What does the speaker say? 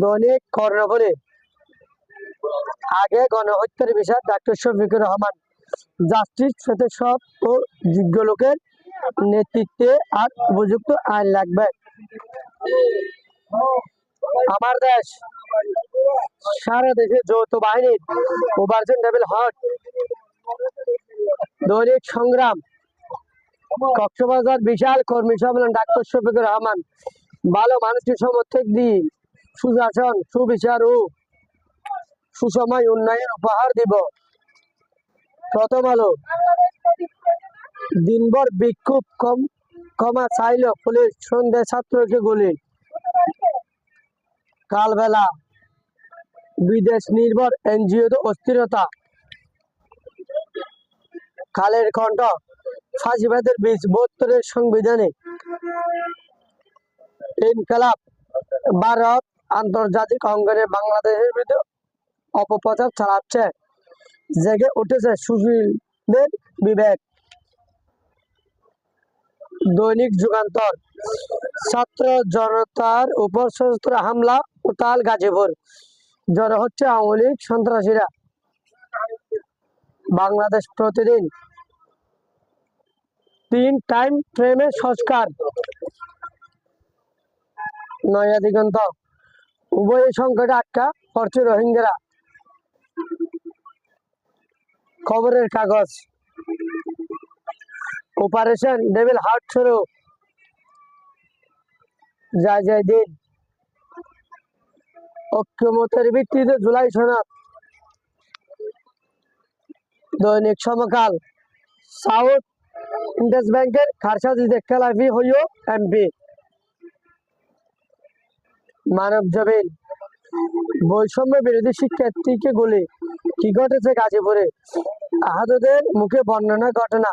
দৈনিক কর্ণফুলী। আগে গণহত্যার বিচার ডাক্তার শফিকুর রহমান, জাস্টিস পেতে সব ও যোগ্য লোকের নেতৃত্বে আর উপযুক্ত আইন লাগবে। আমার দেশ, সারা দেশে যৌথ বাহিনীর অপারেশন টেবিল হট। দৈনিক সংগ্রাম। কক্সবাজার বিশাল কর্মী সম্মেলন ডাক্তার শফিকুর রহমান, ভালো মানুষের সমর্থক দিয়ে সুশাসন, সুবিচার ও সুসময় উন্নয়ন উপহার দিব। প্রথম আলো। দিনভর বিক্ষোভ ক্ষমা চাইল পুলিশ, সন্ধ্যায় ছাত্রকে গুলি। কালবেলা। বিদেশ নির্ভর এনজিও অস্থিরতা। কালের কণ্ঠ। ফাঁসিবাদের বীজ ৭২-এর সংবিধানে ইনকালাব। ভারত আন্তর্জাতিক অঙ্গনে বাংলাদেশের বিরুদ্ধে অপপ্রচার চালাচ্ছে। জেগে উঠেছে সুশীলদের বিবেক। দৈনিক যুগান্তর। ছাত্র জনতার উপর সশস্ত্র হামলা উতাল গাজীপুর, জড়ো হচ্ছে আওয়ামী লীগ সন্ত্রাসীরা। বাংলাদেশ প্রতিদিন। ৩ টাইম ফ্রেমের সংস্কার। নয়া দিগন্ত। উভয় সংকটে আটকা পড়ছে রোহিঙ্গারা। খবরের কাগজ। অপারেশন ডেভিল হার্ট শুরু, যায় দিন। ঐক্যমতের ভিত্তিতে জুলাই সনদ। দৈনিক সমকাল। সাউথ ইন্ডাস ব্যাংকের খারসাজিতে খেলাফি হইও এমপি। মানব জমিন। বৈষম্য বিরোধী শিক্ষার্থীকে গুলি, কি ঘটেছে গাজীপুরে? আহতদের মুখে বর্ণনা ঘটনা।